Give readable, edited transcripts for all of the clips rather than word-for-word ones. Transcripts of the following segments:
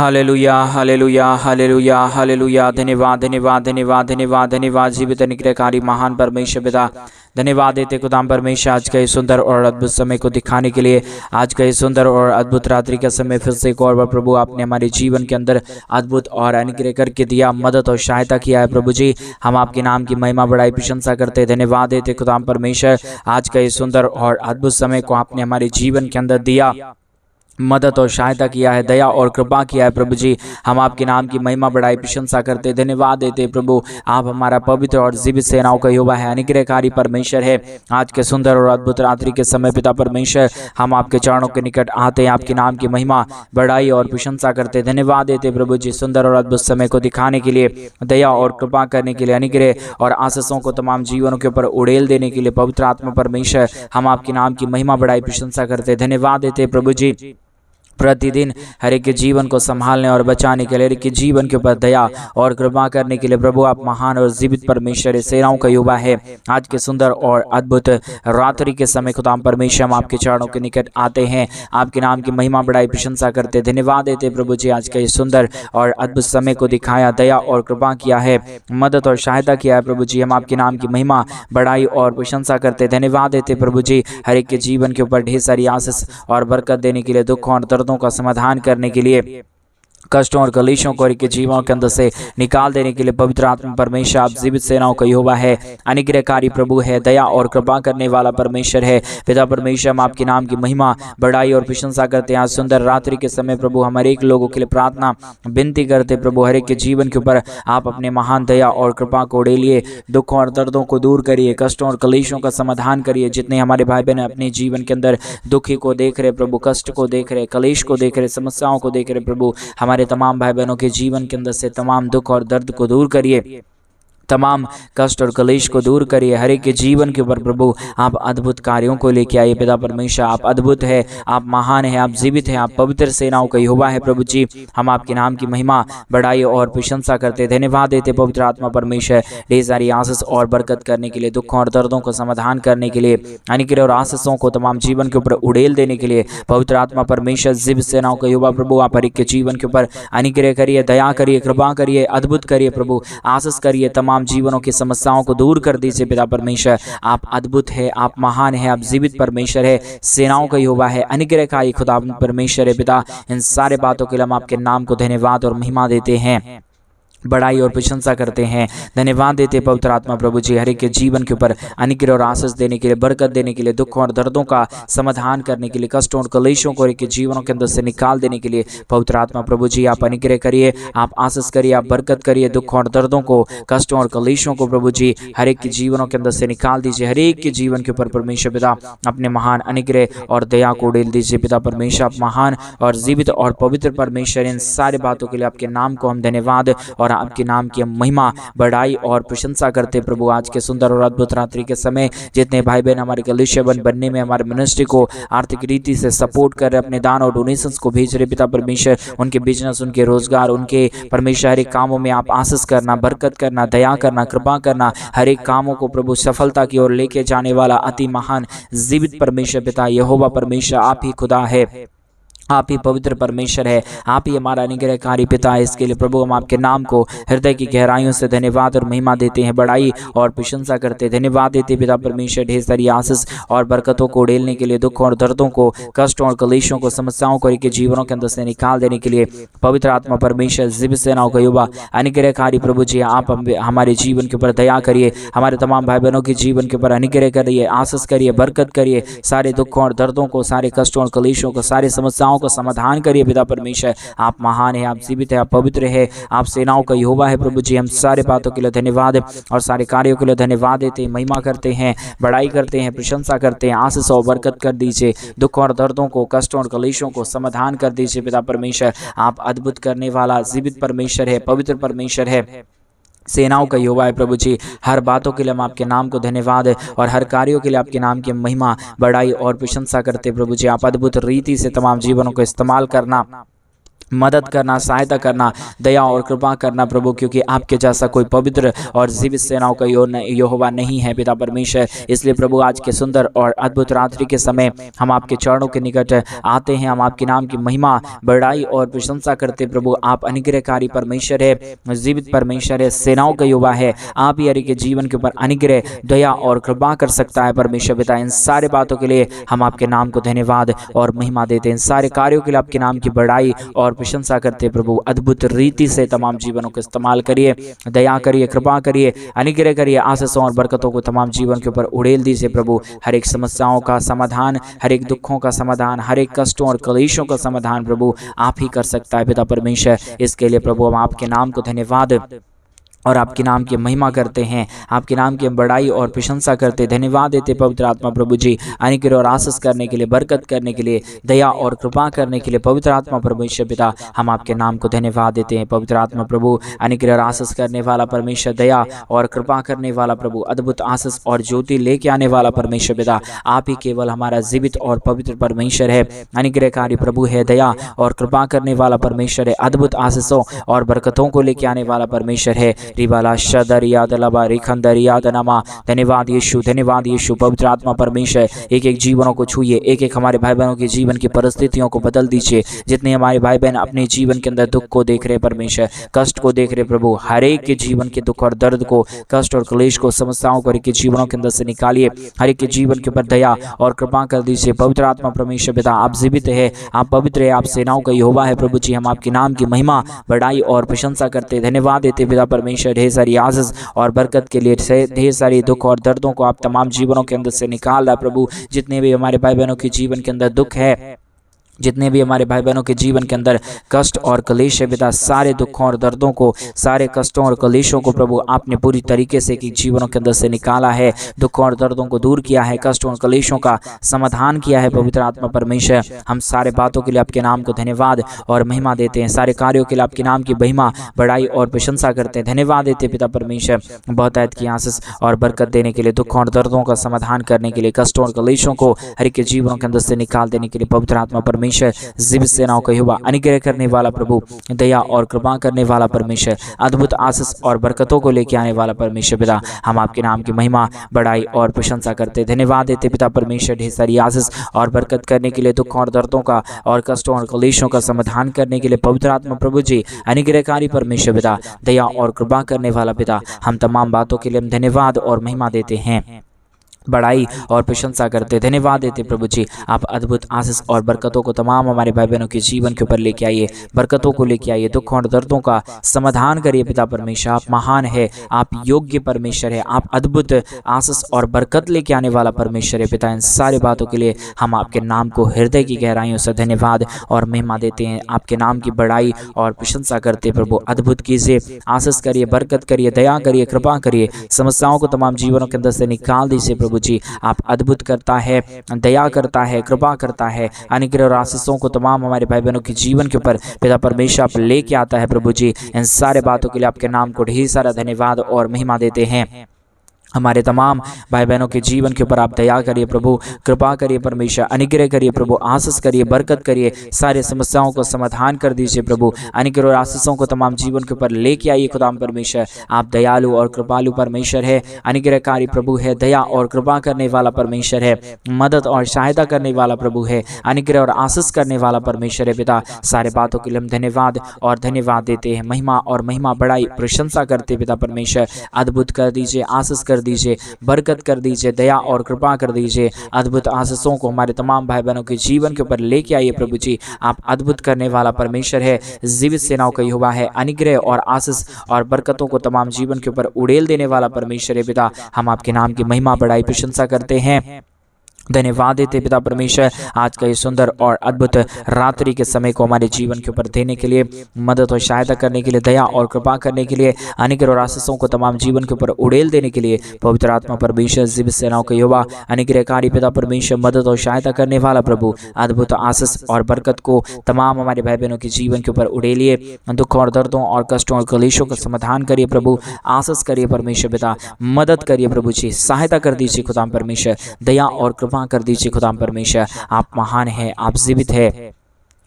Hallelujah hallelujah hallelujah hallelujah. धन्यवाद धन्यवाद धन्यवाद धन्यवाद धन्यवाद जीवित अनुग्रहकारी महान परमेश्वर पिता, धन्यवाद देते खुदाम परमेश्वर आज का ये सुंदर और अद्भुत समय को दिखाने के लिए, आज का ये सुंदर और अद्भुत रात्रि का समय फिर से एक और बार प्रभु आपने हमारे जीवन के अंदर अद्भुत और अनुग्रह करके दिया, मदद और सहायता किया है। प्रभु जी हम आपके नाम की महिमा बढ़ाई प्रशंसा करते, धन्यवाद देते खुदाम परमेश्वर आज का ये सुंदर और अद्भुत समय को आपने हमारे जीवन के अंदर दिया, मदद और सहायता किया है, दया और कृपा किया है। प्रभु जी हम आपके नाम की महिमा बढ़ाई प्रशंसा करते, धन्यवाद देते प्रभु आप हमारा पवित्र और जीवित सेनाओं का यहोवा है, अनुग्रहकारी परमेश्वर है। आज के सुंदर और अद्भुत रात्रि के समय पिता परमेश्वर हम आपके चरणों के निकट आते हैं, आपके नाम की महिमा बढ़ाई और प्रशंसा करते, धन्यवाद देते प्रभु जी सुंदर और अद्भुत समय को दिखाने के लिए, दया और कृपा करने के लिए, अनुग्रह और आशीषों को तमाम जीवनों के ऊपर उड़ेल देने के लिए पवित्र आत्मा परमेश्वर हम आपके नाम की महिमा बढ़ाई प्रशंसा करते, धन्यवाद देते प्रभु जी प्रतिदिन हर एक के जीवन को संभालने और बचाने के लिए, हर एक के जीवन के ऊपर दया और कृपा करने के लिए प्रभु आप महान और जीवित परमेश्वर सेनाओं का यहोवा है। आज के सुंदर और अद्भुत रात्रि के समय खुदाम परमेश्वर हम आपके चरणों के निकट आते हैं, आपके नाम की महिमा बढ़ाई प्रशंसा करते, धन्यवाद देते प्रभु जी आज का ये सुंदर और अद्भुत समय को दिखाया, दया और कृपा किया है, मदद और सहायता किया है। प्रभु जी हम आपके नाम की महिमा बढ़ाई और प्रशंसा करते, धन्यवाद देते प्रभु जी हर एक के जीवन के ऊपर ढेर सारी आशीष और बरकत देने के लिए, दुख और दर्दों का समाधान करने के लिए, कष्टों और कलेशों को के जीवों के अंदर से निकाल देने के लिए पवित्र आत्मा परमेश्वर आप जीवित सेनाओं का यहोवा है, अनुग्रहकारी प्रभु है, दया और कृपा करने वाला परमेश्वर है। पिता परमेश्वर हम आपके नाम की महिमा बढ़ाई और प्रशंसा करते हैं। आज सुंदर रात्रि के समय प्रभु हम हर एक लोगों के लिए प्रार्थना विनती करते प्रभु हर एक के जीवन के ऊपर आप अपने महान दया और कृपा को उड़ेलिए, दुखों और दर्दों को दूर करिए, कष्टों और कलेशों का समाधान करिए। जितने हमारे भाई बहन अपने जीवन के अंदर दुखी को देख रहे प्रभु, कष्ट को देख रहे, कलेश को देख रहे, समस्याओं को देख रहे प्रभु, हमारे तमाम भाई बहनों के जीवन के अंदर से तमाम दुख और दर्द को दूर करिए, तमाम कष्ट और कलेश को दूर करिए। हर एक के जीवन के ऊपर प्रभु आप अद्भुत कार्यों को लेके आइए। पिता परमेश्वर आप अद्भुत है, आप महान है, आप जीवित है, आप पवित्र सेनाओं का यहोवा है। प्रभु जी हम आपके नाम की महिमा बढ़ाई और प्रशंसा करते, धन्यवाद देते पवित्र आत्मा परमेश्वर ढेर सारी आशीष और बरकत करने के लिए, दुखों और दर्दों को समाधान करने के लिए, अनुग्रह और आशीषों को तमाम जीवन के ऊपर उड़ेल देने के लिए पवित्र आत्मा परमेश्वर जीवित सेनाओं का यहोवा प्रभु आप हर एक के जीवन के ऊपर अनुग्रह करिए, दया करिए, कृपा करिए, अद्भुत करिए प्रभु, आशीष करिए, तमाम जीवनों की समस्याओं को दूर कर दीजिए। पिता परमेश्वर आप अद्भुत है, आप महान है, आप जीवित परमेश्वर है, सेनाओं का यहोवा है, अनुग्रहकारी खुदा परमेश्वर है। पिता इन सारे बातों के लिए हम आपके नाम को धन्यवाद और महिमा देते हैं, बढ़ाई और प्रशंसा करते हैं, धन्यवाद देते पवित्र आत्मा प्रभु जी हर एक के जीवन के ऊपर अनुग्रह और आशीष देने के लिए, बरकत देने के लिए, दुखों और दर्दों का समाधान करने के लिए, कष्टों और कलेशों को के जीवनों के अंदर से निकाल देने के लिए पवित्र आत्मा प्रभु जी आप अनुग्रह करिए, आप आशीष करिए, आप बरकत करिए, दुखों और दर्दों को, कष्टों और कलेशों को प्रभु जी हर एक के जीवनों के अंदर से निकाल दीजिए। हर एक के जीवन के ऊपर परमेश्वर पिता अपने महान अनुग्रह और दया को उड़ेल दीजिए। पिता परमेश्वर आप महान और जीवित और पवित्र परमेश्वर, इन सारे बातों के लिए आपके नाम को हम धन्यवाद और आपके नाम की महिमा बढ़ाई और प्रशंसा करते प्रभु। आज के सुंदर और अद्भुत रात्रि के समय जितने भाई बहन हमारे कलीसिया बनने में, हमारे मिनिस्ट्री को आर्थिक रीति से सपोर्ट कर रहे, अपने दान और डोनेशंस को भेज रहे पिता परमेश्वर, उनके बिजनेस, उनके रोजगार, उनके परमेश्वर हर एक कामों में आप आशीष करना, बरकत करना, दया करना, कृपा करना, हर एक कामों को प्रभु सफलता की ओर लेके जाने वाला अति महान जीवित परमेश्वर पिता यहोवा परमेश्वर आप ही खुदा है, आप ही पवित्र परमेश्वर है, आप ही हमारा अनुग्रहकारी पिता है। इसके लिए प्रभु हम आपके नाम को हृदय की गहराइयों से धन्यवाद और महिमा देते हैं, बढ़ाई और प्रशंसा करते, धन्यवाद देते पिता परमेश्वर ढेर सारी आशीष और बरकतों को उड़ेलने के लिए, दुखों और दर्दों को, कष्टों और कलेशों को, समस्याओं को के जीवनों के अंदर से निकाल देने के लिए पवित्र आत्मा परमेश्वर जीवित सेनाओं का यहोवा अनुग्रहकारी प्रभु जी आप हमारे जीवन के ऊपर दया करिए, हमारे तमाम भाई बहनों के जीवन के ऊपर अनुग्रह करिए, आशीष करिए, बरकत करिए, सारे दुखों और दर्दों को, सारे कष्टों और कलेशों को, सारी समस्याओं को समाधान करिए। पिता परमेश्वर आप महान है, आप जीवित है, आप पवित्र है, आप सेनाओं का यहोवा है। प्रभु जी हम सारे बातों के लिए धन्यवाद और सारे कार्यों के लिए धन्यवाद देते हैं, महिमा करते हैं, बढ़ाई करते हैं, प्रशंसा करते हैं, आशीष और बरकत कर दीजिए, दुख और दर्दों को, कष्टों और कलेशों को समाधान कर दीजिए। पिता परमेश्वर आप अद्भुत करने वाला जीवित परमेश्वर है, पवित्र परमेश्वर है, सेनाओं का यहोवा है। प्रभु जी हर बातों के लिए हम आपके नाम को धन्यवाद और हर कार्यों के लिए आपके नाम की महिमा बढ़ाई और प्रशंसा करते प्रभु जी आप अद्भुत रीति से तमाम जीवनों को इस्तेमाल करना, मदद करना, सहायता करना, दया और कृपा करना प्रभु, क्योंकि आपके जैसा कोई पवित्र और जीवित सेनाओं का यहोवा नहीं है पिता परमेश्वर। इसलिए प्रभु आज के सुंदर और अद्भुत रात्रि के समय हम आपके चरणों के निकट आते हैं। हम आपके नाम की महिमा, बड़ाई और प्रशंसा करते प्रभु। आप अनुग्रहकारी परमेश्वर है, जीवित परमेश्वर है, सेनाओं का यहोवा है। आप ही हरि के जीवन के ऊपर अनुग्रह, दया और कृपा कर सकता है परमेश्वर पिता। इन सारे बातों के लिए हम आपके नाम को धन्यवाद और महिमा देते हैं। इन सारे कार्यों के लिए आपके नाम की बड़ाई और प्रशंसा करते प्रभु। अद्भुत रीति से तमाम जीवनों को इस्तेमाल करिए, दया करिए, कृपा करिए, अनुग्रह करिए, आशीषों और बरकतों को तमाम जीवन के ऊपर उड़ेल दीजिए प्रभु। हर एक समस्याओं का समाधान, हर एक दुखों का समाधान, हर एक कष्टों और क्लेशों का समाधान प्रभु आप ही कर सकता है पिता परमेश्वर। इसके लिए प्रभु हम आपके नाम को धन्यवाद और आपके नाम की महिमा करते हैं, आपके नाम की बड़ाई और प्रशंसा करते, धन्यवाद देते पवित्र आत्मा प्रभु जी। अनुग्रह और आशीष करने के लिए, बरकत करने के लिए, दया और कृपा करने के लिए पवित्र आत्मा परमेश्वर पिता हम आपके नाम को धन्यवाद देते हैं। पवित्र आत्मा प्रभु, अनुग्रह और आशीष करने वाला परमेश्वर, दया और कृपा करने वाला प्रभु, अद्भुत आशीष और ज्योति लेके आने वाला परमेश्वर पिता आप ही केवल हमारा जीवित और पवित्र परमेश्वर है। अनुग्रहकारी प्रभु है, दया और कृपा करने वाला परमेश्वर है, अद्भुत आशीषों और बरकतों को लेके आने वाला परमेश्वर है। रिबाला शदरिया दलबा रिखंदरिया दनमा। धन्यवाद यीशु, धन्यवाद यीशु। पवित्र आत्मा परमेश्वर एक एक जीवनों को छूइए, एक एक हमारे भाई बहनों के जीवन की परिस्थितियों को बदल दीजिए। जितने हमारे भाई बहन अपने जीवन के अंदर दुख को देख रहे परमेश्वर, कष्ट को देख रहे प्रभु, हर एक के जीवन के दुख और दर्द को, कष्ट और क्लेश को, समस्याओं को हर एक के जीवनों के अंदर से निकालिए। हर एक के जीवन के ऊपर दया और कृपा कर दीजिए। पवित्र आत्मा परमेश्वर पिता आप जीवित है, आप पवित्र है, आप सेनाओं का यहोवा है प्रभु जी। हम आपके नाम की महिमा, बड़ाई और प्रशंसा करते, धन्यवाद देते पिता परमेश्वर। ढेर सारी आशीष और बरकत के लिए, ढेर सारी दुख और दर्दों को आप तमाम जीवनों के अंदर से निकाल रहा प्रभु। जितने भी हमारे भाई बहनों के जीवन के अंदर दुख है, जितने भी हमारे भाई बहनों के जीवन के अंदर कष्ट और क्लेश है पिता, सारे दुखों और दर्दों को, सारे कष्टों और क्लेशों को प्रभु आपने पूरी तरीके से कि जीवनों के अंदर से निकाला है। दुखों और दर्दों को दूर किया है, कष्टों और क्लेशों का समाधान किया है पवित्र आत्मा परमेश्वर। हम सारे बातों के लिए आपके नाम को धन्यवाद और महिमा देते हैं। सारे कार्यों के लिए आपके नाम की महिमा, बड़ाई और प्रशंसा करते हैं, धन्यवाद देते पिता परमेश्वर। बहुतायत की आशीष और बरकत देने के लिए, दुखों और दर्दों का समाधान करने के लिए, कष्टों और क्लेशों को हर एक के जीवनों के अंदर से निकाल देने के लिए पवित्र आत्मा परमेश्वर, जीवित सेनाओं का यहोवा, अनुग्रह करने वाला प्रभु, दया और कृपा करने वाला परमेश्वर, अद्भुत आशीष और बरकतों को लेके आने वाला परमेश्वर पिता हम आपके नाम की महिमा, बड़ाई और प्रशंसा करते, धन्यवाद देते पिता परमेश्वर। ढेर सारी आशीष और बरकत करने के लिए, दुखों और दर्दों का और कष्टों और क्लेशों का समाधान करने के लिए पवित्र आत्मा प्रभु जी, अनुग्रहकारी परमेश्वर पिता, दया और कृपा करने वाला पिता हम तमाम बातों के लिए हम धन्यवाद और महिमा देते हैं, बड़ाई और प्रशंसा करते, धन्यवाद देते प्रभु जी। आप अद्भुत आशीष और बरकतों को तमाम हमारे भाई बहनों के जीवन के ऊपर लेके आइए, बरकतों को लेके आइए, दुखों और दर्दों का समाधान करिए पिता परमेश्वर। आप महान है, आप योग्य परमेश्वर है, आप अद्भुत आशीष और बरकत लेके आने वाला परमेश्वर है पिता। इन सारे बातों के लिए हम आपके नाम को हृदय की गहराइयों से धन्यवाद और महिमा देते हैं। आपके नाम की बड़ाई और प्रशंसा करते प्रभु। अद्भुत कीजिए, आशीष करिए, बरकत करिए, दया करिए, कृपा करिए, समस्याओं को तमाम जीवनों के अंदर से निकाल दीजिए प्रभु जी। आप अद्भुत करता है, दया करता है, कृपा करता है, अनुग्रह और आशीषों को तमाम हमारे भाई बहनों के जीवन के ऊपर पिता परमेश्वर आप लेके आता है प्रभु जी। इन सारे बातों के लिए आपके नाम को ढेर सारा धन्यवाद और महिमा देते हैं। हमारे तमाम भाई बहनों के जीवन के ऊपर आप दया करिए प्रभु, कृपा करिए परमेश्वर, अनुग्रह करिए प्रभु, आशीष करिए, बरकत करिए, सारे समस्याओं को समाधान कर दीजिए प्रभु। अनुग्रह और आशीषों को तमाम जीवन के ऊपर लेके आइए खुदाम परमेश्वर। आप दयालु और कृपालु परमेश्वर है, अनुग्रहकारी प्रभु है, दया और कृपा करने वाला परमेश्वर है, मदद और सहायता करने वाला प्रभु है, अनुग्रह और आशीष करने वाला परमेश्वर है पिता। सारे बातों के लिए हम धन्यवाद और धन्यवाद देते हैं, महिमा और महिमा, बड़ाई, प्रशंसा करते पिता परमेश्वर। अद्भुत कर दीजिए, आशीष कर दीजिए, बरकत कर दीजिए, दया और कृपा कर दीजिए। अद्भुत आशीषों को हमारे तमाम भाई बहनों के जीवन के ऊपर लेके आइए प्रभु जी। आप अद्भुत करने वाला परमेश्वर है, जीवित सेनाओं का यहोवा है, अनुग्रह और आशीष और बरकतों को तमाम जीवन के ऊपर उड़ेल देने वाला परमेश्वर है पिता। हम आपके नाम की महिमा, बड़ाई, प्रशंसा करते हैं, धन्यवाद देते पिता परमेश्वर। आज का ये सुंदर और अद्भुत रात्रि के समय को हमारे जीवन के ऊपर देने के लिए, मदद और सहायता करने के लिए, दया और कृपा करने के लिए, अनुग्रह और आशीषों को तमाम जीवन के ऊपर उड़ेल देने के लिए पवित्र आत्मा परमेश्वर, जीवित सेनाओं का यहोवा, अनुग्रहकारी पिता परमेश्वर, मदद और सहायता करने वाला प्रभु, अद्भुत आशीष और बरकत को तमाम हमारे भाई बहनों के जीवन के ऊपर उड़ेलिए। दुखों और दर्दों और कष्टों और क्लेशों का समाधान करिए प्रभु, आशीष करिए परमेश्वर पिता, मदद करिए प्रभु जी, सहायता कर दीजिए खुदाम परमेश्वर, दया और कृपा कर दीजिए खुदाम परमेश्वर। आप महान है, आप जीवित है,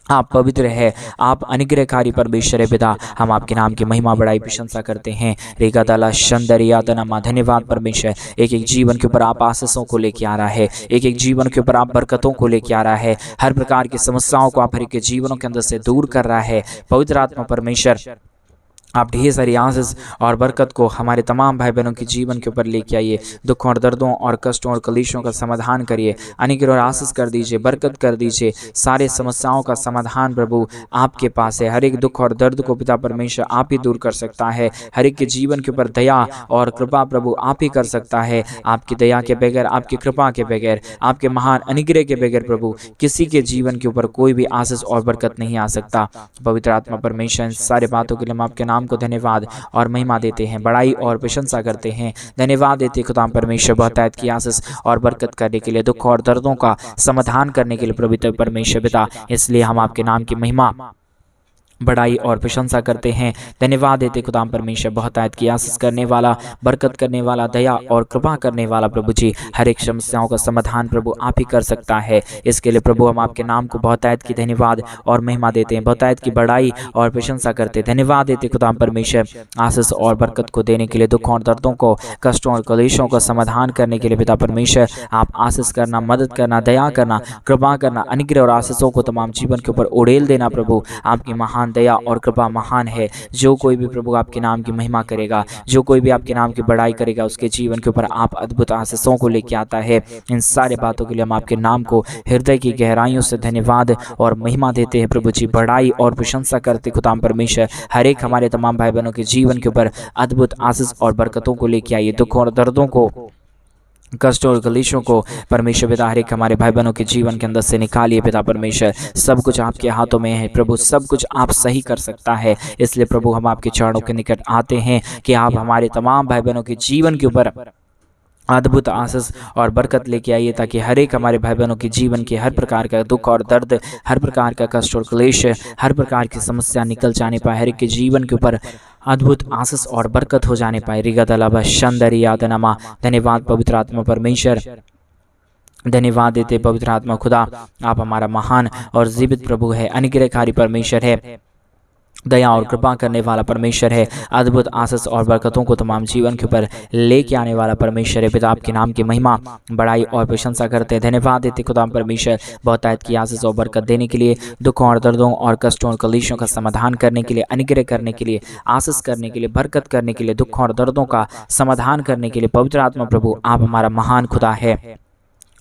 आप पवित्र है, आप अनुग्रहकारी परमेश्वर है पिता। हम आपके नाम की महिमा बढ़ाई प्रशंसा करते हैं। रेगा दाला शंदरिया दनमा, धन्यवाद परमेश्वर। एक एक जीवन के ऊपर आप आशीषों को लेके आ रहा है, एक एक जीवन के ऊपर आप बरकतों को लेके आ रहा है, हर प्रकार की समस्याओं को आप हर एक के जीवनों के अंदर से दूर कर रहा है। पवित्र आत्मा परमेश्वर, आप ढेर सारी आशीष और बरकत को हमारे तमाम भाई बहनों के जीवन के ऊपर लेके आइए। दुखों और दर्दों और कष्टों और कलेशों का समाधान करिए, अनुग्रह और आशीष कर दीजिए, बरकत कर दीजिए। सारे समस्याओं का समाधान प्रभु आपके पास है। हर एक दुख और दर्द को पिता परमेश्वर आप ही दूर कर सकता है। हर एक के जीवन के ऊपर दया और कृपा प्रभु आप ही कर सकता है। आपकी दया के बगैर, आपकी कृपा के बगैर, आपके महान अनुग्रह के बगैर प्रभु किसी के जीवन के ऊपर कोई भी आशीष और बरकत नहीं आ सकता। पवित्र आत्मा परमेश्वर, सारे बातों के लिए हम आपके नाम को धन्यवाद और महिमा देते हैं, बड़ाई और प्रशंसा करते हैं। धन्यवाद देते खुदा परमेश्वर बहुतायत की आशीष और बरकत करने के लिए, दुख और दर्दों का समाधान करने के लिए पवित्र परमेश्वर पिता। इसलिए हम आपके नाम की महिमा, बड़ाई और प्रशंसा करते हैं। धन्यवाद देते खुदाम परमेश्वर बहुतायत की आशीष करने वाला, बरकत करने वाला, दया और कृपा करने वाला प्रभु जी। हर एक समस्याओं का समाधान प्रभु आप ही कर सकता है। इसके लिए प्रभु हम आपके नाम को बहुतायत की धन्यवाद और महिमा देते हैं, बहुतायत की बड़ाई और प्रशंसा करते हैं। धन्यवाद देते खुदाम परमेश्वर आशीष और बरकत को देने के लिए, दुखों और दर्दों को, कष्टों और कलेशों का समाधान करने के लिए पिता परमेश्वर आप आशीष करना, मदद करना, दया करना, कृपा करना, अनुग्रह और आशीषों को तमाम जीवन के ऊपर उड़ेल देना प्रभु। आपकी महान दया और कृपा महान है। जो कोई भी प्रभु आपके नाम की महिमा करेगा, जो कोई भी आपके नाम की बड़ाई करेगा, उसके जीवन के ऊपर आप अद्भुत आशीषों को लेके आता है। इन सारे बातों के लिए हम आपके नाम को हृदय की गहराइयों से धन्यवाद और महिमा देते हैं प्रभु जी। बड़ाई और प्रशंसा करते खुदाम परमेश्वर हर एक हमारे तमाम भाई बहनों के जीवन के ऊपर अद्भुत आशीष और बरकतों को लेके आइए। दुखों और दर्दों को, कष्टों और कलेशों को परमेश्वर पिता हर एक हमारे भाई बहनों के जीवन के अंदर से निकालिए पिता परमेश्वर। सब कुछ आपके हाथों में है प्रभु, सब कुछ आप सही कर सकता है। इसलिए प्रभु हम आपके चरणों के निकट आते हैं कि आप हमारे तमाम भाई बहनों के जीवन के ऊपर अद्भुत आशीष और बरकत लेके आइए, ताकि हर एक हमारे भाई बहनों के जीवन के हर प्रकार का दुख और दर्द, हर प्रकार का कष्ट और क्लेश, हर प्रकार की समस्या निकल जाने पाए। हर एक के जीवन के ऊपर अद्भुत आशीष और बरकत हो जाने पाए। रिगदलाबा शंदरियादनमा, धन्यवाद पवित्र आत्मा परमेश्वर। धन्यवाद देते पवित्र आत्मा खुदा, आप हमारा महान और जीवित प्रभु है, अनुग्रहकारी परमेश्वर है, दया और कृपा करने वाला परमेश्वर है, अद्भुत आशीष और बरकतों को तमाम जीवन के ऊपर लेके आने वाला परमेश्वर है। पिता आपके नाम की महिमा, बड़ाई और प्रशंसा करते हैं। धन्यवाद देते खुदा परमेश्वर बहुतायत की आशीष और बरकत देने के लिए, दुखों और दर्दों और कष्टों और कलेशों का समाधान करने के लिए, अनुग्रह करने के लिए, आशीष करने के लिए, बरकत करने के लिए, दुखों और दर्दों का समाधान करने के लिए। पवित्र आत्मा प्रभु आप हमारा महान खुदा है,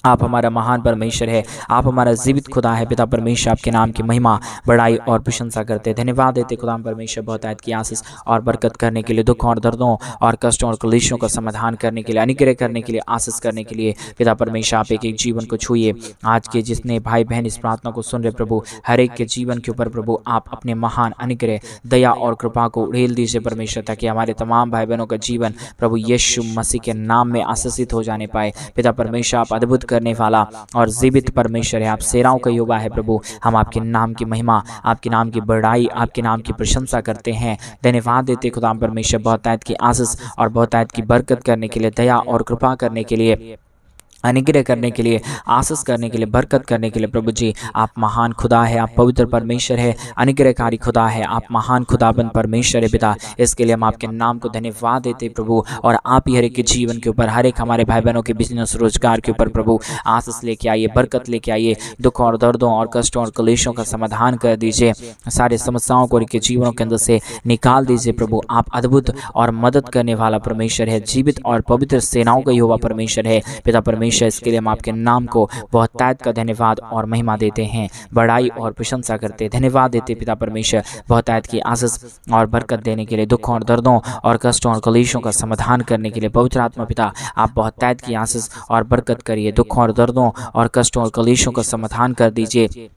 आप हमारा महान परमेश्वर है, आप हमारा जीवित खुदा है। पिता परमेश्वर आपके नाम की महिमा, बड़ाई और प्रशंसा करते हैं। धन्यवाद देते खुदा परमेश्वर बहुतायत की आशीष और बरकत करने के लिए, दुखों और दर्दों और कष्टों और कलेशों का समाधान करने के लिए, अनुग्रह करने के लिए, आशीष करने के लिए। पिता परमेश्वर आप एक एक जीवन को छूइए। आज के जितने भाई बहन इस प्रार्थना को सुन रहे प्रभु, हर एक के जीवन के ऊपर प्रभु आप अपने महान अनुग्रह, दया और कृपा को उड़ेल दीजिए परमेश्वर, ताकि हमारे तमाम भाई बहनों का जीवन प्रभु यीशु मसीह के नाम में आशीषित हो जाने पाए। पिता परमेश्वर आप अद्भुत करने वाला और जीवित परमेश्वर है, आप सेनाओं का युवा है प्रभु। हम आपके नाम की महिमा, आपके नाम की बड़ाई, आपके नाम की प्रशंसा करते हैं। धन्यवाद देते खुदा परमेश्वर बहुतायत की आशीष और बहुतायत की बरकत करने के लिए, दया और कृपा करने के लिए, अनुग्रह करने के लिए, आशीष करने के लिए, बरकत करने के लिए। प्रभु जी आप महान खुदा है, आप पवित्र परमेश्वर है, अनुग्रहकारी खुदा है, आप महान खुदाबंद परमेश्वर है पिता। इसके लिए हम आपके नाम को धन्यवाद देते प्रभु, और आप ही हर एक के जीवन के ऊपर, हर एक हमारे भाई बहनों के बिजनेस रोजगार के ऊपर प्रभु आशीष लेके आइए, बरकत लेके आइए। दुखों और दर्दों और कष्टों और कलेशों का समाधान कर दीजिए, सारे समस्याओं को उनके जीवनों के अंदर से निकाल दीजिए प्रभु। आप अद्भुत और मदद करने वाला परमेश्वर है, जीवित और पवित्र सेनाओं का युवा परमेश्वर है पिता परमेश्वर। इसके लिए हम आपके नाम को बहुतायत का धन्यवाद और महिमा देते हैं, बड़ाई और प्रशंसा करते हैं। धन्यवाद देते पिता परमेश्वर बहुतायत की आशीष और बरकत देने के लिए, दुखों और दर्दों और कष्टों और कलेशों का समाधान करने के लिए। पवित्र आत्मा पिता आप बहुतायत की आशीष और बरकत करिए, दुखों और दर्दों और कष्टों और कलेशों का समाधान कर दीजिए।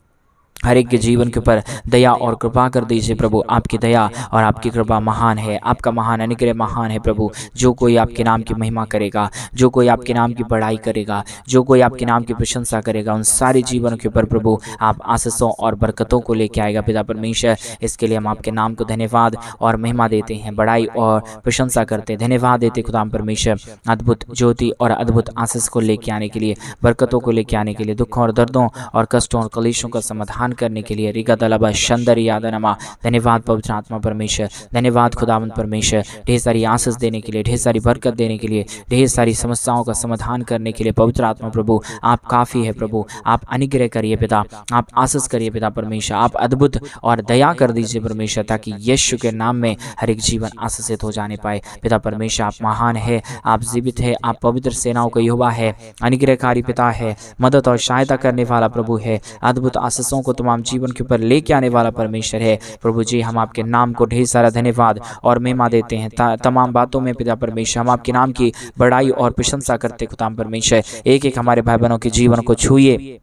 हर एक के जीवन के ऊपर दया और कृपा कर दीजिए प्रभु। आपकी दया और आपकी कृपा महान है, आपका महान अनुग्रह महान है प्रभु। जो कोई आपके नाम की महिमा करेगा, जो कोई आपके नाम की बड़ाई करेगा, जो कोई आपके नाम की प्रशंसा करेगा, उन सारे जीवनों के ऊपर प्रभु आप आशीषों और बरकतों को लेके आएगा पिता परमेश्वर। इसके लिए हम आपके नाम को धन्यवाद और महिमा देते हैं, बड़ाई और प्रशंसा करते हैं। धन्यवाद देते खुदा परमेश्वर अद्भुत ज्योति और अद्भुत आशीष को लेके आने के लिए, बरकतों को लेके आने के लिए, दुखों और दर्दों और कष्टों और कलेशों का समाधान समाधान करने के लिए। रिगा दलबा शंदर यादनमा, धन्यवाद पवित्र आत्मा परमेश्वर, धन्यवाद खुदावंद परमेश्वर, ढेर सारी आशीष देने के लिए, ढेर सारी बरकत देने के लिए, ढेर सारी समस्याओं का समाधान करने के लिए। पवित्र आत्मा प्रभु आप काफ़ी है प्रभु, आप अनुग्रह करिए पिता, आप आशीष करिए पिता परमेश्वर, आप अद्भुत और दया कर दीजिए परमेश्वर, ताकि यीशु के नाम में हर एक जीवन आशीषित हो जाने पाए। पिता परमेश्वर आप महान है, आप जीवित है, आप पवित्र सेनाओं का यहोवा है, अनुग्रहकारी पिता है, मदद और सहायता करने वाला प्रभु है, अद्भुत आशीषों को तमाम जीवन के ऊपर लेके आने वाला परमेश्वर है। प्रभु जी हम आपके नाम को ढेर सारा धन्यवाद और महिमा देते हैं तमाम बातों में। पिता परमेश्वर हम आपके नाम की बड़ाई और प्रशंसा करते खुदा परमेश्वर। एक एक हमारे भाई बहनों के जीवन को छूइए,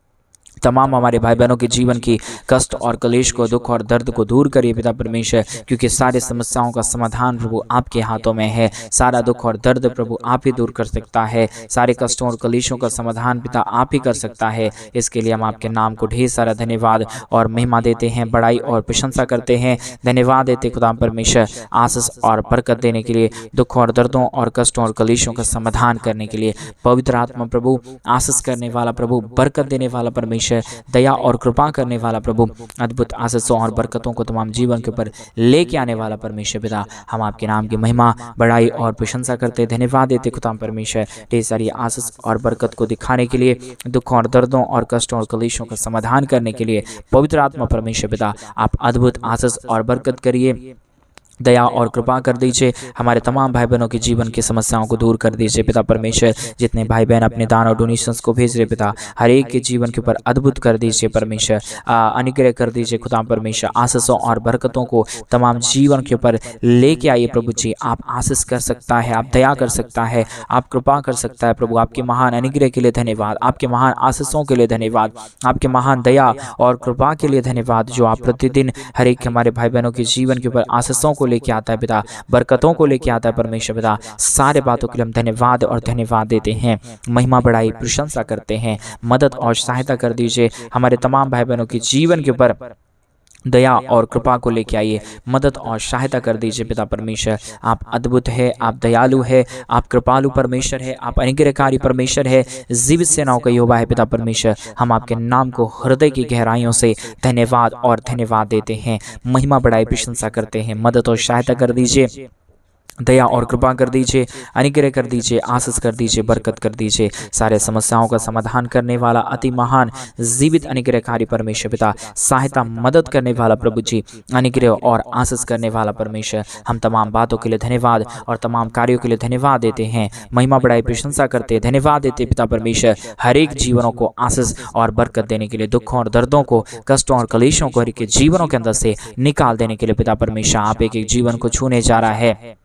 तमाम हमारे भाई बहनों के जीवन की कष्ट और कलेश को, दुख और दर्द को दूर करिए पिता परमेश्वर, क्योंकि सारे समस्याओं का समाधान प्रभु आपके हाथों में है। सारा दुख और दर्द प्रभु आप ही दूर कर सकता है, सारे कष्टों और कलेशों का समाधान पिता आप ही कर सकता है। इसके लिए हम आपके नाम को ढेर सारा धन्यवाद और महिमा देते हैं, बड़ाई और प्रशंसा करते हैं। धन्यवाद देते खुदा परमेश्वर आशीष और बरकत देने के लिए, दुख और दर्दों और कष्टों और कलेशों का समाधान करने के लिए। पवित्र आत्मा प्रभु आशीष करने वाला प्रभु, बरकत देने वाला परमेश्वर, दया और कृपा करने वाला प्रभु, अद्भुत आशीषों और बरकतों को तमाम जीवन के ऊपर लेके आने वाला परमेश्वर पिता, हम आपके नाम की महिमा, बड़ाई और प्रशंसा करते, धन्यवाद देते खुदा परमेश्वर ढेर सारी आशीष और बरकत को दिखाने के लिए, दुख और दर्दों और कष्टों और कलेशों का समाधान करने के लिए। पवित्र आत्मा परमेश्वर पिता आप अद्भुत आशीष और बरकत करिए, दया और कृपा कर दीजिए, हमारे तमाम भाई बहनों के जीवन की समस्याओं को दूर कर दीजिए पिता परमेश्वर। जितने भाई बहन अपने दान और डोनेशंस को भेज रहे पिता, हर एक के जीवन के ऊपर अद्भुत कर दीजिए परमेश्वर, अनुग्रह कर दीजिए खुदा परमेश्वर। आशीषों और बरकतों को तमाम जीवन के ऊपर लेके आइए प्रभु जी। आप आशीष कर सकता है, आप दया कर सकता है, आप कृपा कर सकता है प्रभु। आपके महान अनुग्रह के लिए धन्यवाद, आपके महान आशीषों के लिए धन्यवाद, आपके महान दया और कृपा के लिए धन्यवाद, जो आप प्रतिदिन हर एक हमारे भाई बहनों के जीवन के ऊपर आशीषों को लेके आता है पिता, बरकतों को लेके आता है परमेश्वर पिता। सारे बातों के लिए हम धन्यवाद और धन्यवाद देते हैं, महिमा बढ़ाई प्रशंसा करते हैं। मदद और सहायता कर दीजिए हमारे तमाम भाई बहनों के जीवन के ऊपर, दया और कृपा को लेके आइए, मदद और सहायता कर दीजिए पिता परमेश्वर। आप अद्भुत है, आप दयालु है, आप कृपालु परमेश्वर है, आप अनुग्रहकारी परमेश्वर है, जीवित सेनाओं का यहोवा है पिता परमेश्वर। हम आपके नाम को हृदय की गहराइयों से धन्यवाद और धन्यवाद देते हैं, महिमा बढ़ाई प्रशंसा करते हैं। मदद और सहायता कर दीजिए, दया और कृपा कर दीजिए, अनुग्रह कर दीजिए, आशीष कर दीजिए, बरकत कर दीजिए। सारे समस्याओं का समाधान करने वाला अति महान जीवित अनुग्रहकारी परमेश्वर पिता, सहायता मदद करने वाला प्रभु जी, अनुग्रह और आशीष करने वाला परमेश्वर। हम तमाम बातों के लिए धन्यवाद और तमाम कार्यों के लिए धन्यवाद देते हैं, महिमा बढ़ाई प्रशंसा करते, धन्यवाद देते पिता परमेश्वर। हर एक जीवनों को आशीष और बरकत देने के लिए, दुखों और दर्दों को, कष्टों और कलेशों को हर एक जीवनों के अंदर से निकाल देने के लिए पिता परमेश्वर। आप एक एक जीवन को छूने जा रहा है,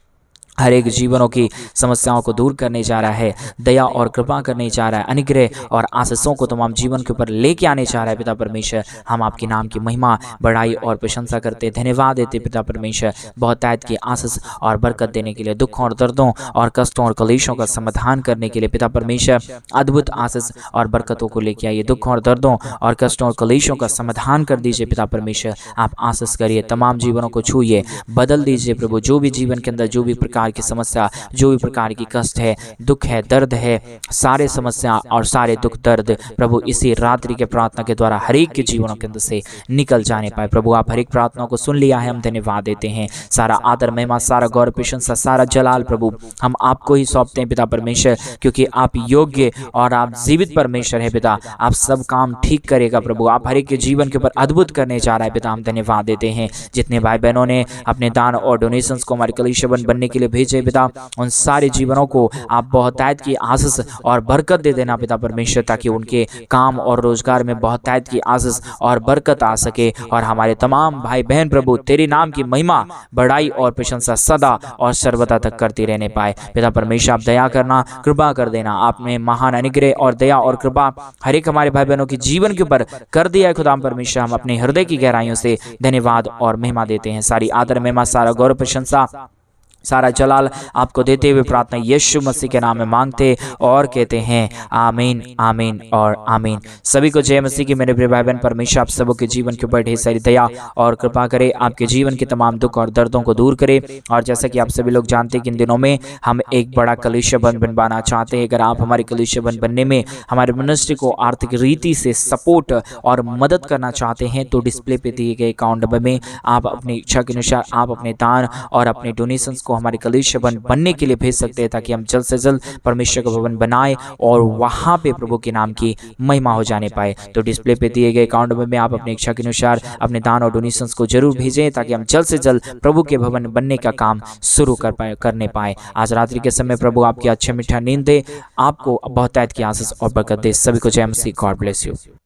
हर एक जीवनों की समस्याओं को दूर करने जा रहा है, दया और कृपा करने जा रहा है, अनुग्रह और आशीषों को तमाम जीवन के ऊपर लेके आने जा रहा है पिता परमेश्वर। हम आपके नाम की महिमा, बड़ाई और प्रशंसा करते, धन्यवाद देते पिता परमेश्वर। बहुत तायत की आशीष और बरकत देने के लिए, दुखों और दर्दों और कष्टों और कलेशों का समाधान करने के लिए पिता परमेश्वर, अद्भुत आशीष और बरकतों को लेके आइए। दुखों और दर्दों और कष्टों और कलेशों का समाधान कर दीजिए पिता परमेश्वर। आप आशीष करिए, तमाम जीवनों को छूइए, बदल दीजिए प्रभु। जो भी जीवन के अंदर जो भी प्रकार की समस्या, जो भी प्रकार की कष्ट है, दुख है, दर्द है, सारे समस्या और सारे दुख दर्द प्रभु इसी रात्रि के प्रार्थना के द्वारा हर एक के जीवनों के अंदर से निकल जाने पाए प्रभु। आप हर एक प्रार्थना को सुन लिया है, हम धन्यवाद देते हैं। सारा आदर, महिमा, सारा गौरव, प्रशंसा, सारा जलाल प्रभु हम आपको ही सौंपते हैं पिता परमेश्वर, क्योंकि आप योग्य और आप जीवित परमेश्वर है पिता। आप सब काम ठीक करेगा प्रभु। आप हर एक के जीवन के ऊपर अद्भुत करने जा रहा है पिता, हम धन्यवाद देते हैं। जितने भाई बहनों ने अपने दान और डोनेशंस को हमारे कलीसिया बनने के लिए भेजे पिता, उन सारे जीवनों को आप बहुतायत की आशीष और बरकत दे देना पिता परमेश्वर, ताकि उनके काम और रोजगार में बहुतायत की आशीष और बरकत आ सके। और हमारे तमाम भाई बहन प्रभु तेरे नाम की महिमा, बड़ाई और प्रशंसा सदा और सर्वदा तक करती रहने पाए पिता परमेश्वर। आप दया करना, कृपा कर देना। आपने महान अनुग्रह और दया और कृपा हर एक हमारे भाई बहनों के जीवन के ऊपर कर दिया है खुदा परमेश्वर। हम अपने हृदय की गहराइयों से धन्यवाद और महिमा देते हैं। सारी आदर, महिमा, सारा गौरव, प्रशंसा सारा जलाल आपको देते हुए प्रार्थना यीशु मसीह के नाम में मांगते और कहते हैं आमीन, आमीन और आमीन। सभी को जय मसीह की। मेरे प्रिय भाई बहन, परमेश्वर आप सबों के जीवन के ऊपर ढेर सारी दया और कृपा करे, आपके जीवन के तमाम दुख और दर्दों को दूर करे। और जैसा कि आप सभी लोग जानते हैं कि इन दिनों में हम एक बड़ा कलीसिया बंद बनवाना चाहते हैं। अगर आप हमारे कलीसिया बंद बनने में हमारे मिनिस्ट्री को आर्थिक रीति से सपोर्ट और मदद करना चाहते हैं तो डिस्प्ले पे दिए गए अकाउंट नंबर में आप अपनी इच्छा के अनुसार आप अपने दान और अपने डोनेशंस को हमारे कलीसिया भवन बनने के लिए भेज सकते हैं, ताकि हम जल्द से जल्द परमेश्वर का भवन बनाए और वहां पे प्रभु के नाम की महिमा हो जाने पाए। तो डिस्प्ले पे दिए गए अकाउंट नंबर में आप अपनी इच्छा के अनुसार अपने दान और डोनेशंस को जरूर भेजें, ताकि हम जल्द से जल्द प्रभु के भवन बनने का काम शुरू करने पाए। आज रात्रि के समय प्रभु आपकी अच्छे मीठा नींद दे, आपको बहुतायत की आशीष और बरकत दे। सभी को जय मसीह। God bless you.